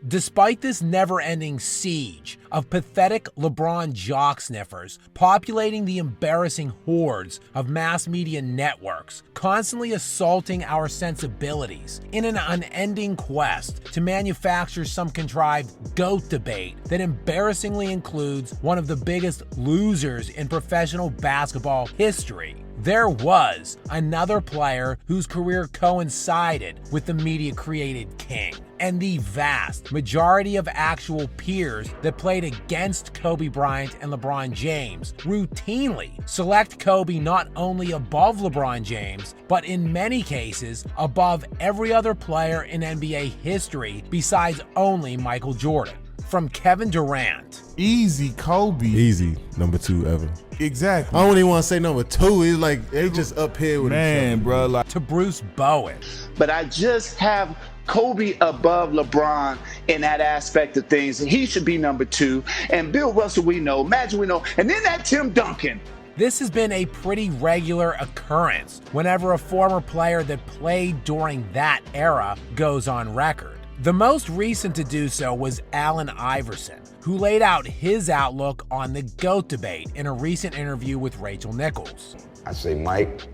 Despite this never-ending siege of pathetic LeBron jock sniffers populating the embarrassing hordes of mass media networks, constantly assaulting our sensibilities in an unending quest to manufacture some contrived GOAT debate that embarrassingly includes one of the biggest losers in professional basketball history, there was another player whose career coincided with the media-created king. And the vast majority of actual peers that played against Kobe Bryant and LeBron James routinely select Kobe not only above LeBron James, but in many cases above every other player in NBA history besides only Michael Jordan. From Kevin Durant. Easy, Kobe. Easy, number 2 ever. Exactly. I don't even want to say number 2. It's like they just up here with man, bro. Like to Bruce Bowen. But I just have Kobe above LeBron in that aspect of things. He should be number 2. And Bill Russell, we know. Magic, we know. And then that Tim Duncan. This has been a pretty regular occurrence whenever a former player that played during that era goes on record. The most recent to do so was Allen Iverson, who laid out his outlook on the GOAT debate in a recent interview with Rachel Nichols. I say Mike,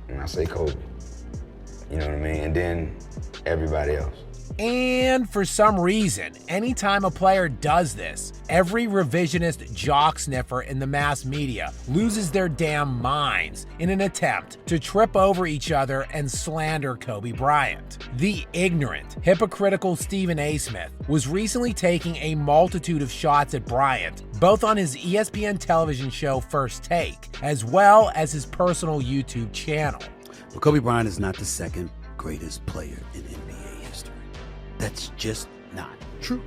and I say Kobe. You know what I mean? And then everybody else. And for some reason, anytime a player does this, every revisionist jock sniffer in the mass media loses their damn minds in an attempt to trip over each other and slander Kobe Bryant. The ignorant, hypocritical Stephen A. Smith was recently taking a multitude of shots at Bryant, both on his ESPN television show First Take, as well as his personal YouTube channel. Well, Kobe Bryant is not the second greatest player in NBA history. That's just not true.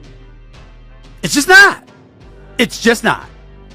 It's just not. It's just not.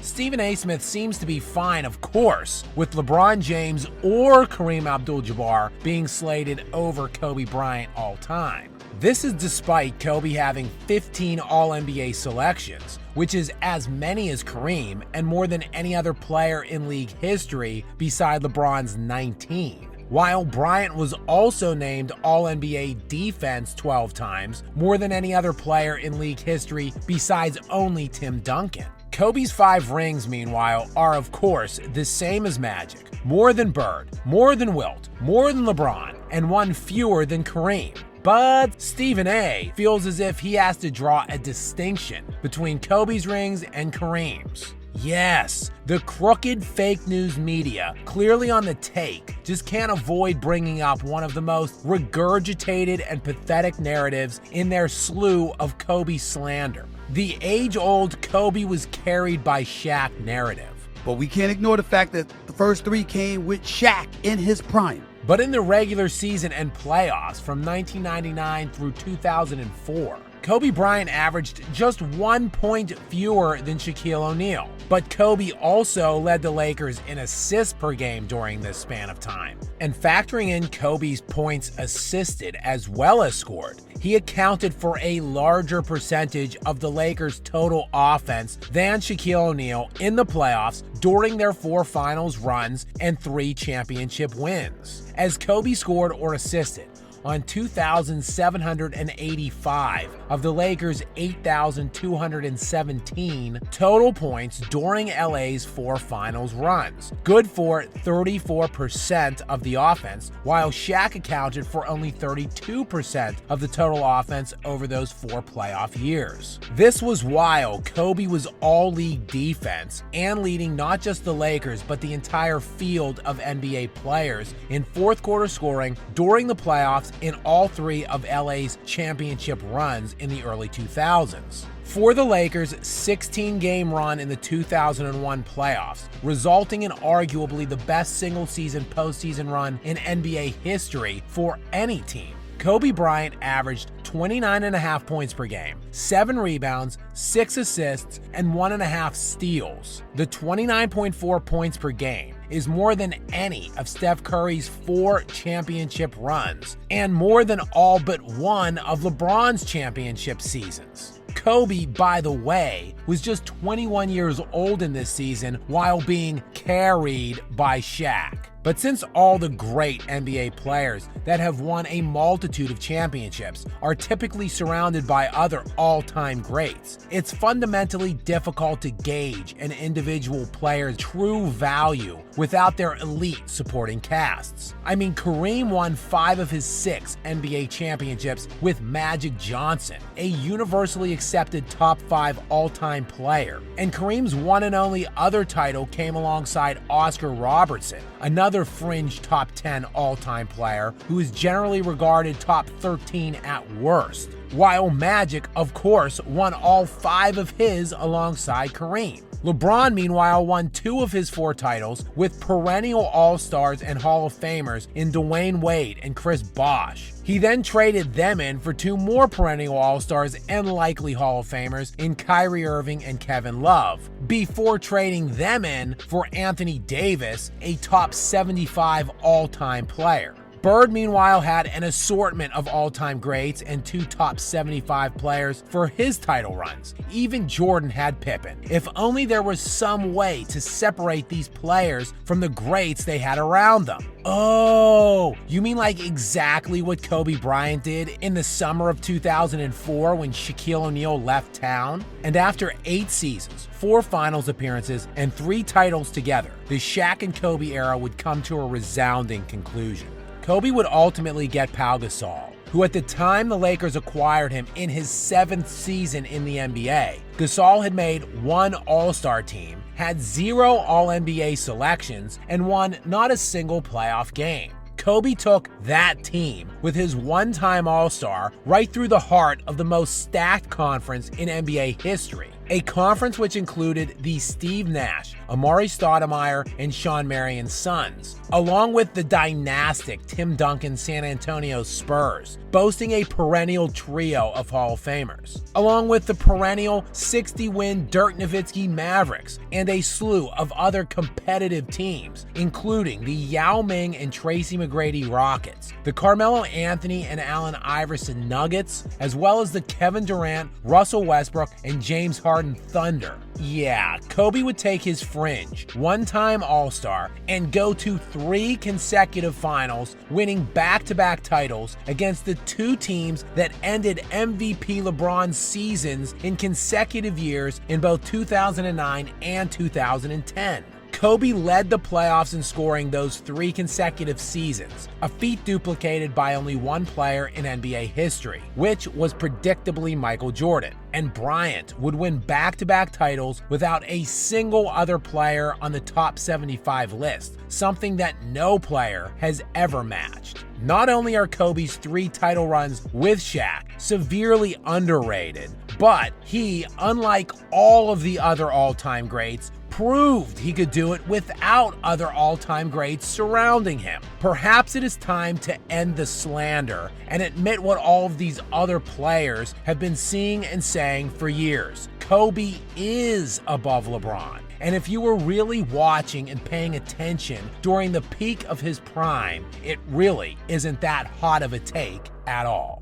Stephen A. Smith seems to be fine, of course, with LeBron James or Kareem Abdul-Jabbar being slated over Kobe Bryant all time. This is despite Kobe having 15 All-NBA selections, which is as many as Kareem and more than any other player in league history beside LeBron's 19. While Bryant was also named All-NBA Defense 12 times, more than any other player in league history besides only Tim Duncan. Kobe's 5 rings, meanwhile, are of course the same as Magic. More than Bird, more than Wilt, more than LeBron, and 1 fewer than Kareem. But Stephen A. feels as if he has to draw a distinction between Kobe's rings and Kareem's. Yes, the crooked fake news media, clearly on the take, just can't avoid bringing up one of the most regurgitated and pathetic narratives in their slew of Kobe slander. The age-old Kobe was carried by Shaq narrative. But we can't ignore the fact that the first 3 came with Shaq in his prime. But in the regular season and playoffs from 1999 through 2004, Kobe Bryant averaged just 1 point fewer than Shaquille O'Neal. But Kobe also led the Lakers in assists per game during this span of time. And factoring in Kobe's points assisted as well as scored, he accounted for a larger percentage of the Lakers' total offense than Shaquille O'Neal in the playoffs during their 4 finals runs and 3 championship wins, as Kobe scored or assisted on 2,785 of the Lakers' 8,217 total points during LA's 4 finals runs, good for 34% of the offense, while Shaq accounted for only 32% of the total offense over those 4 playoff years. This was while Kobe was all-league defense and leading not just the Lakers but the entire field of NBA players in fourth quarter scoring during the playoffs in all 3 of LA's championship runs in the early 2000s. For the Lakers' 16-game run in the 2001 playoffs, resulting in arguably the best single-season postseason run in NBA history for any team, Kobe Bryant averaged 29.5 points per game, 7 rebounds, 6 assists, and 1.5 steals. The 29.4 points per game is more than any of Steph Curry's 4 championship runs, and more than all but one of LeBron's championship seasons. Kobe, by the way, was just 21 years old in this season while being carried by Shaq. But since all the great NBA players that have won a multitude of championships are typically surrounded by other all-time greats, it's fundamentally difficult to gauge an individual player's true value without their elite supporting casts. I mean, Kareem won 5 of his 6 NBA championships with Magic Johnson, a universally accepted top 5 all-time player. And Kareem's one and only other title came alongside Oscar Robertson, another fringe top 10 all-time player who is generally regarded top 13 at worst. While Magic, of course, won all 5 of his alongside Kareem. LeBron, meanwhile, won 2 of his 4 titles with perennial All-Stars and Hall of Famers in Dwayne Wade and Chris Bosh. He then traded them in for 2 more perennial All-Stars and likely Hall of Famers in Kyrie Irving and Kevin Love, before trading them in for Anthony Davis, a top 75 all-time player. Bird, meanwhile, had an assortment of all-time greats and 2 top 75 players for his title runs. Even Jordan had Pippen. If only there was some way to separate these players from the greats they had around them. Oh, you mean like exactly what Kobe Bryant did in the summer of 2004 when Shaquille O'Neal left town? And after 8 seasons, 4 finals appearances, and 3 titles together, the Shaq and Kobe era would come to a resounding conclusion. Kobe would ultimately get Pau Gasol, who at the time the Lakers acquired him in his 7th season in the NBA. Gasol had made 1 All-Star team, had 0 All-NBA selections, and won not a single playoff game. Kobe took that team with his one-time All-Star right through the heart of the most stacked conference in NBA history. A conference which included the Steve Nash, Amari Stoudemire, and Sean Marion Suns, along with the dynastic Tim Duncan San Antonio Spurs, boasting a perennial trio of Hall of Famers, along with the perennial 60-win Dirk Nowitzki Mavericks, and a slew of other competitive teams, including the Yao Ming and Tracy McGrady Rockets, the Carmelo Anthony and Allen Iverson Nuggets, as well as the Kevin Durant, Russell Westbrook, and James Harden Thunder. Yeah, Kobe would take his fringe, one-time All-Star, and go to 3 consecutive finals, winning back-to-back titles against the 2 teams that ended MVP LeBron's seasons in consecutive years in both 2009 and 2010. Kobe led the playoffs in scoring those 3 consecutive seasons, a feat duplicated by only 1 player in NBA history, which was predictably Michael Jordan. And Bryant would win back-to-back titles without a single other player on the top 75 list, something that no player has ever matched. Not only are Kobe's 3 title runs with Shaq severely underrated, but he, unlike all of the other all-time greats, proved he could do it without other all-time greats surrounding him. Perhaps it is time to end the slander and admit what all of these other players have been seeing and saying for years. Kobe is above LeBron. And if you were really watching and paying attention during the peak of his prime, it really isn't that hot of a take at all.